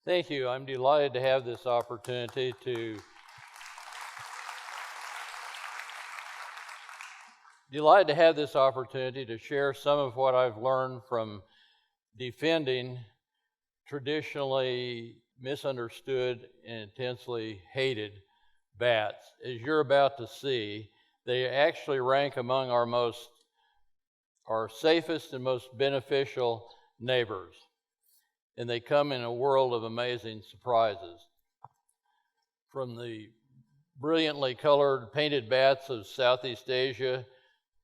Thank you. I'm delighted to have this opportunity to share some of what I've learned from defending traditionally misunderstood and intensely hated bats. As you're about to see, they actually rank among our safest and most beneficial neighbors. And they come in a world of amazing surprises. From the brilliantly colored painted bats of Southeast Asia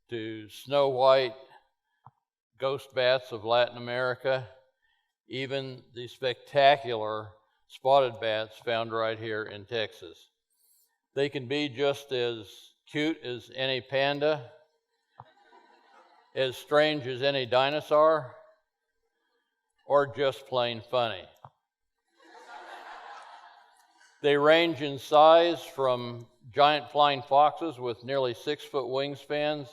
to snow white ghost bats of Latin America, even the spectacular spotted bats found right here in Texas. They can be just as cute as any panda, as strange as any dinosaur, or just plain funny. They range in size from giant flying foxes with nearly 6-foot wingspans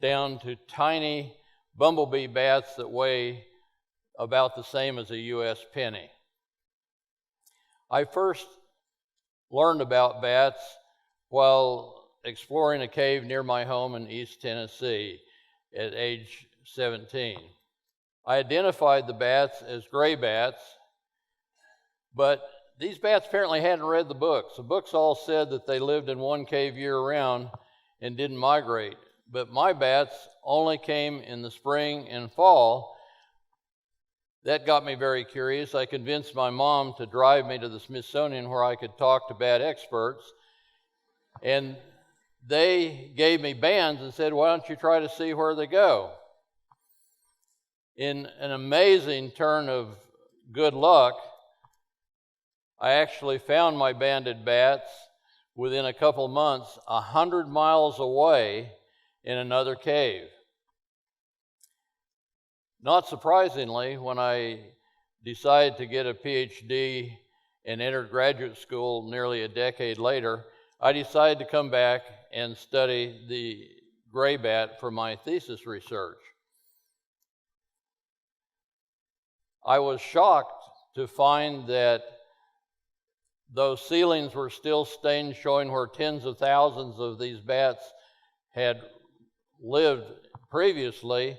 down to tiny bumblebee bats that weigh about the same as a U.S. penny. I first learned about bats while exploring a cave near my home in East Tennessee at age 17. I identified the bats as gray bats, but these bats apparently hadn't read the books. The books all said that they lived in one cave year-round and didn't migrate, but my bats only came in the spring and fall. That got me very curious. I convinced my mom to drive me to the Smithsonian where I could talk to bat experts, and they gave me bands and said, "Why don't you try to see where they go?" In an amazing turn of good luck, I actually found my banded bats within a couple months 100 miles away in another cave. Not surprisingly, when I decided to get a PhD and entered graduate school nearly a decade later, I decided to come back and study the gray bat for my thesis research. I was shocked to find that those ceilings were still stained, showing where tens of thousands of these bats had lived previously.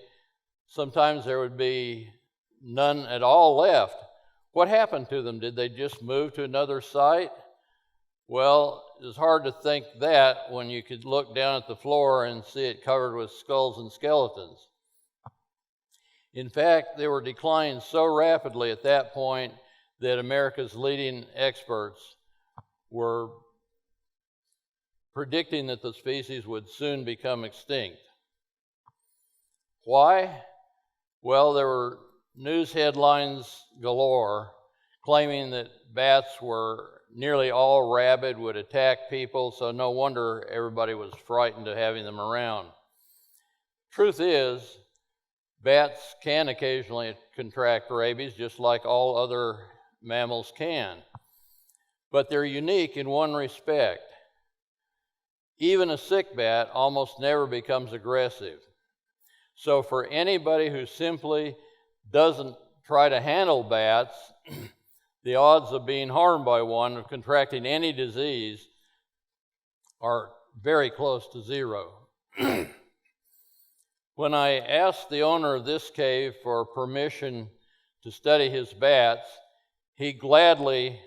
Sometimes there would be none at all left. What happened to them? Did they just move to another site? Well, it's hard to think that when you could look down at the floor and see it covered with skulls and skeletons. In fact, they were declining so rapidly at that point that America's leading experts were predicting that the species would soon become extinct. Why? Well, there were news headlines galore claiming that bats were nearly all rabid, would attack people, so no wonder everybody was frightened of having them around. Truth is, bats can occasionally contract rabies, just like all other mammals can. But they're unique in one respect. Even a sick bat almost never becomes aggressive. So for anybody who simply doesn't try to handle bats, the odds of being harmed by one, of contracting any disease, are very close to zero. When I asked the owner of this cave for permission to study his bats, he gladly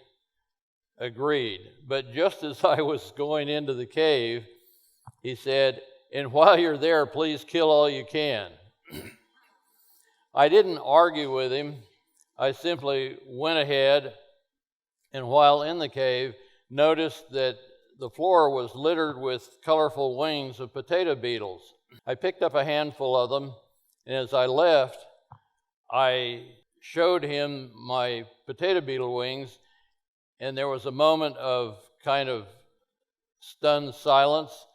agreed. But just as I was going into the cave, he said, "And while you're there, please kill all you can." I didn't argue with him. I simply went ahead, and while in the cave, noticed that the floor was littered with colorful wings of potato beetles. I picked up a handful of them, and as I left, I showed him my potato beetle wings, and there was a moment of kind of stunned silence.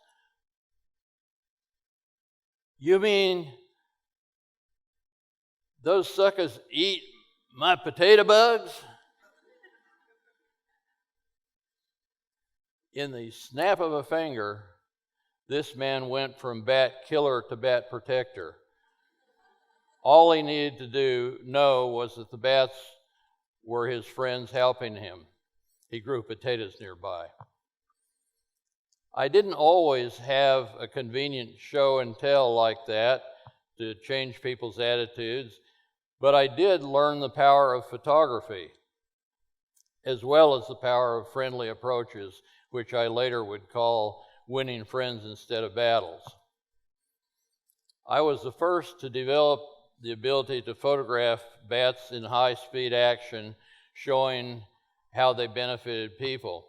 "You mean those suckers eat my potato bugs?" In the snap of a finger, this man went from bat killer to bat protector. All he needed to know was that the bats were his friends helping him. He grew potatoes nearby. I didn't always have a convenient show and tell like that to change people's attitudes, but I did learn the power of photography, as well as the power of friendly approaches, which I later would call winning friends instead of battles. I was the first to develop the ability to photograph bats in high-speed action, showing how they benefited people.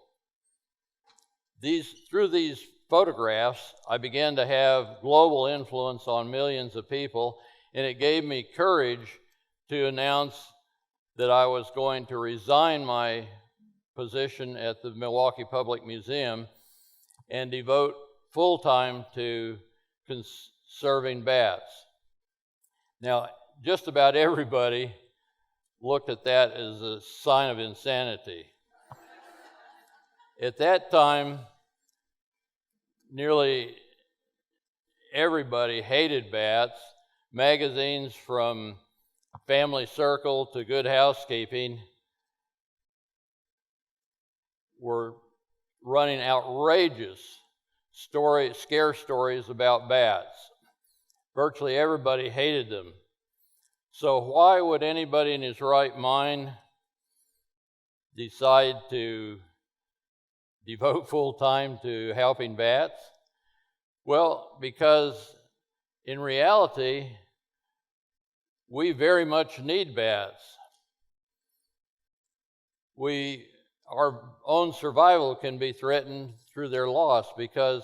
Through these photographs, I began to have global influence on millions of people, and it gave me courage to announce that I was going to resign my position at the Milwaukee Public Museum and devote full-time to conserving bats. Now, just about everybody looked at that as a sign of insanity. At that time, nearly everybody hated bats. Magazines from Family Circle to Good Housekeeping were running outrageous scare stories about bats. Virtually everybody hated them. So why would anybody in his right mind decide to devote full time to helping bats? Well, because in reality, we very much need bats. Our own survival can be threatened through their loss, because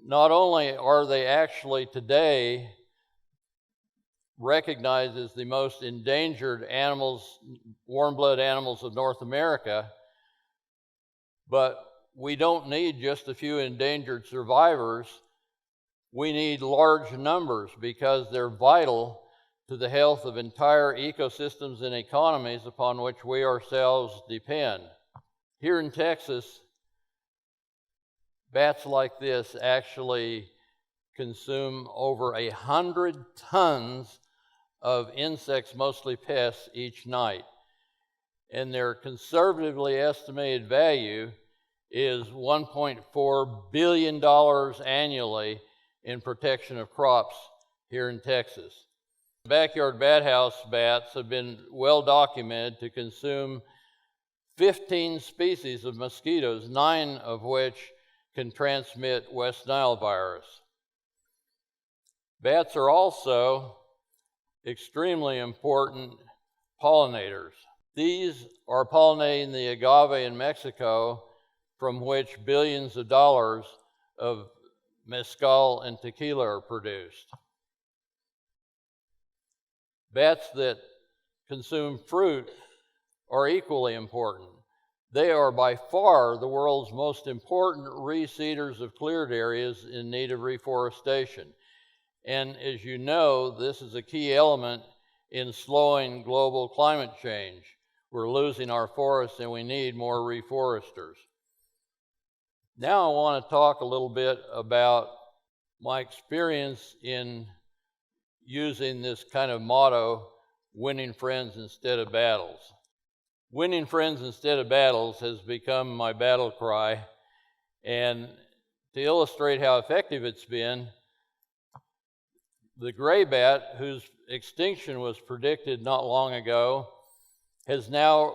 not only are they actually today recognized as the most endangered animals, warm-blooded animals of North America, but we don't need just a few endangered survivors. We need large numbers, because they're vital to the health of entire ecosystems and economies upon which we ourselves depend. Here in Texas, bats like this actually consume over 100 tons of insects, mostly pests, each night. And their conservatively estimated value is $1.4 billion annually in protection of crops here in Texas. Backyard bat house bats have been well documented to consume 15 species of mosquitoes, 9 of which can transmit West Nile virus. Bats are also extremely important pollinators. These are pollinating the agave in Mexico, from which billions of dollars of mezcal and tequila are produced. Bats that consume fruit are equally important. They are by far the world's most important reseeders of cleared areas in need of reforestation. And as you know, this is a key element in slowing global climate change. We're losing our forests, and we need more reforesters. Now I want to talk a little bit about my experience in using this kind of motto, winning friends instead of battles. Winning friends instead of battles has become my battle cry, and to illustrate how effective it's been, the gray bat, whose extinction was predicted not long ago,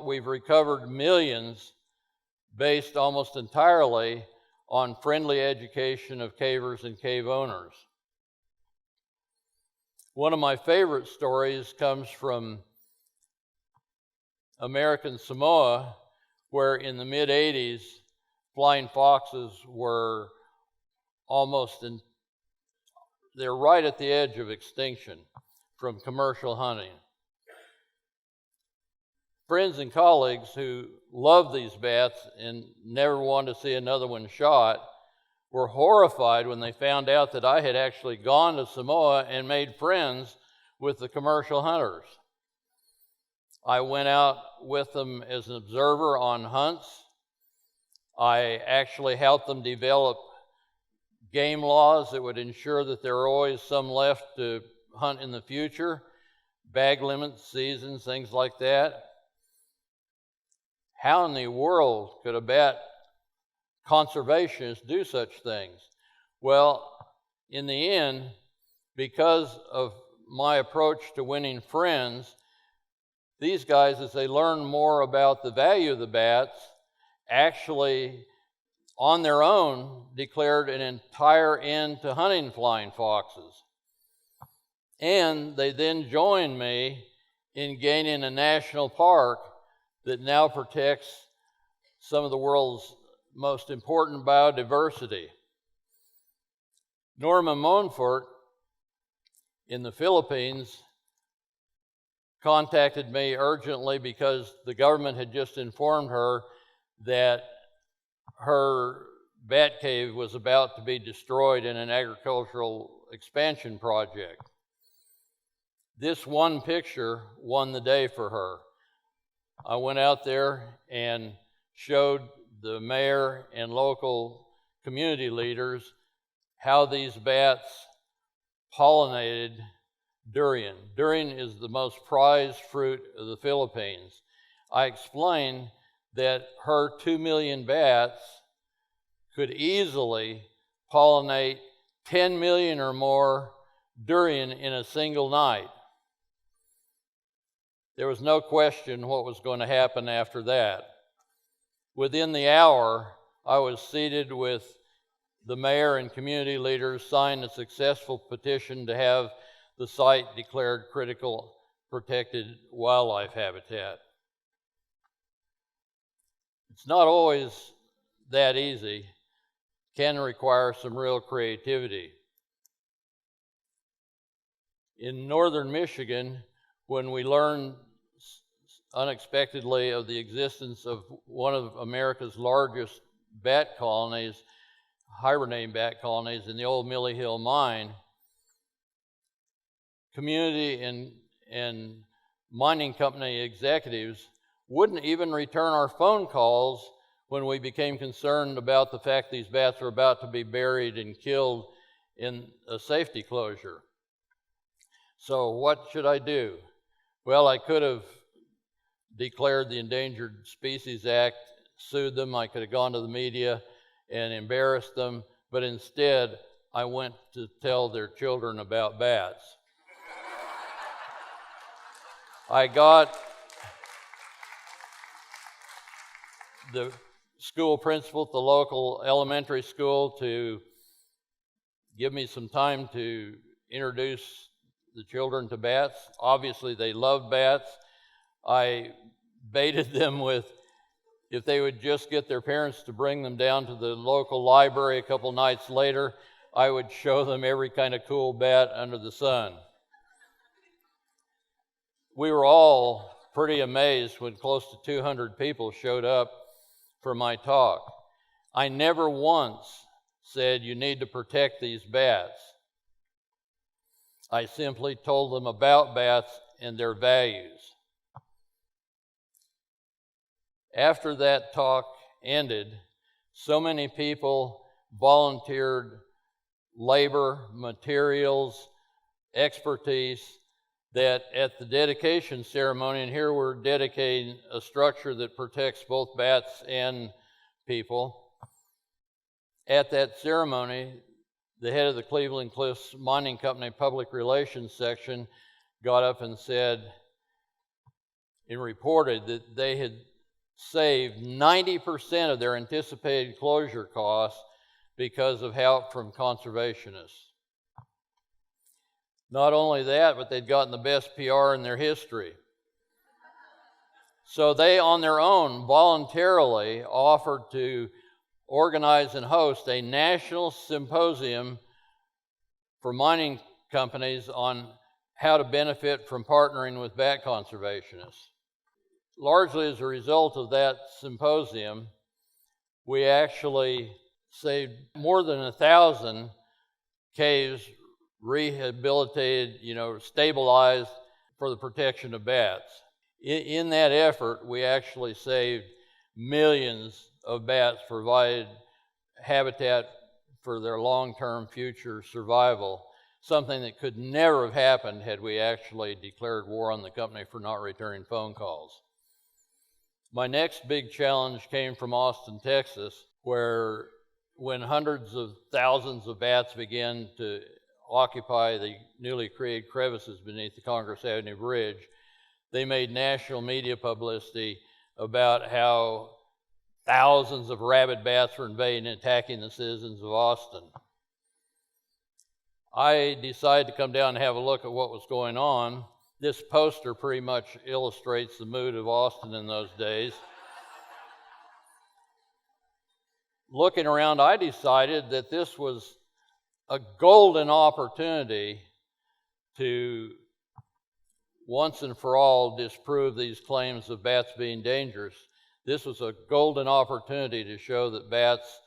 we've recovered millions based almost entirely on friendly education of cavers and cave owners. One of my favorite stories comes from American Samoa, where in the mid-'80s, flying foxes were they're right at the edge of extinction from commercial hunting. Friends and colleagues who loved these bats and never wanted to see another one shot were horrified when they found out that I had actually gone to Samoa and made friends with the commercial hunters. I went out with them as an observer on hunts. I actually helped them develop game laws that would ensure that there are always some left to hunt in the future, bag limits, seasons, things like that. How in the world could a bat conservationist do such things? Well, in the end, because of my approach to winning friends, these guys, as they learn more about the value of the bats, actually on their own declared an entire end to hunting flying foxes. And they then joined me in gaining a national park that now protects some of the world's most important biodiversity. Norma Monfort in the Philippines contacted me urgently because the government had just informed her that her bat cave was about to be destroyed in an agricultural expansion project. This one picture won the day for her. I went out there and showed the mayor and local community leaders how these bats pollinated durian. Durian is the most prized fruit of the Philippines. I explained that her 2 million bats could easily pollinate 10 million or more durian in a single night. There was no question what was going to happen after that. Within the hour, I was seated with the mayor and community leaders, signed a successful petition to have the site declared critical protected wildlife habitat. It's not always that easy. It can require some real creativity. In northern Michigan, when we learned unexpectedly of the existence of one of America's largest bat colonies, hibernating bat colonies in the old Millie Hill mine, community and mining company executives wouldn't even return our phone calls when we became concerned about the fact these bats were about to be buried and killed in a safety closure. So what should I do? Well, I could have declared the Endangered Species Act, sued them. I could have gone to the media and embarrassed them, but instead I went to tell their children about bats. I got the school principal at the local elementary school to give me some time to introduce the children to bats. Obviously, they love bats. I baited them with, if they would just get their parents to bring them down to the local library a couple nights later, I would show them every kind of cool bat under the sun. We were all pretty amazed when close to 200 people showed up for my talk. I never once said, you need to protect these bats. I simply told them about bats and their values. After that talk ended, so many people volunteered labor, materials, expertise, that at the dedication ceremony, and here we're dedicating a structure that protects both bats and people, at that ceremony, the head of the Cleveland Cliffs Mining Company Public Relations section got up and said and reported that they had saved 90% of their anticipated closure costs because of help from conservationists. Not only that, but they'd gotten the best PR in their history. So they, on their own, voluntarily offered to organize and host a national symposium for mining companies on how to benefit from partnering with bat conservationists. Largely as a result of that symposium, we actually saved more than 1,000 caves, rehabilitated, stabilized for the protection of bats. In that effort, we actually saved millions of bats, provided habitat for their long-term future survival, something that could never have happened had we actually declared war on the company for not returning phone calls. My next big challenge came from Austin, Texas, where when hundreds of thousands of bats began to occupy the newly created crevices beneath the Congress Avenue Bridge, they made national media publicity about how thousands of rabid bats were invading and attacking the citizens of Austin. I decided to come down and have a look at what was going on. This poster pretty much illustrates the mood of Austin in those days. Looking around, I decided that this was a golden opportunity to once and for all disprove these claims of bats being dangerous. This was a golden opportunity to show that bats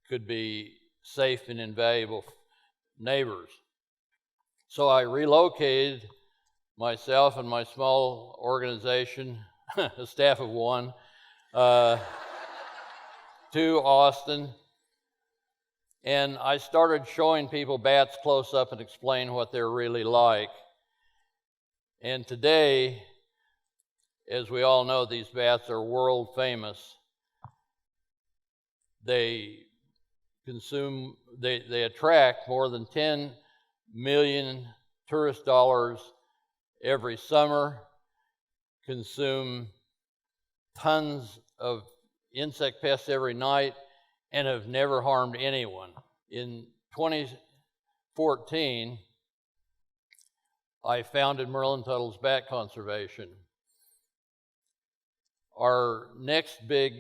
could be safe and invaluable neighbors. So I relocated myself and my small organization, a staff of one, to Austin, and I started showing people bats close up and explain what they're really like. And today, as we all know, these bats are world famous. They attract more than 10 million tourist dollars every summer, consume tons of insect pests every night, and have never harmed anyone. In 2014, I founded Merlin Tuttle's Bat Conservation. Our next big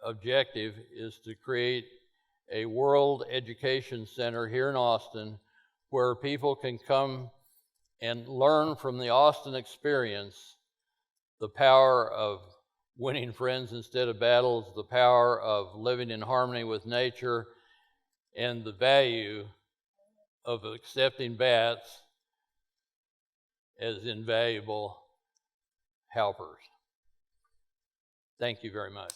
objective is to create a world education center here in Austin where people can come and learn from the Austin experience the power of winning friends instead of battles, the power of living in harmony with nature, and the value of accepting bats as invaluable helpers. Thank you very much.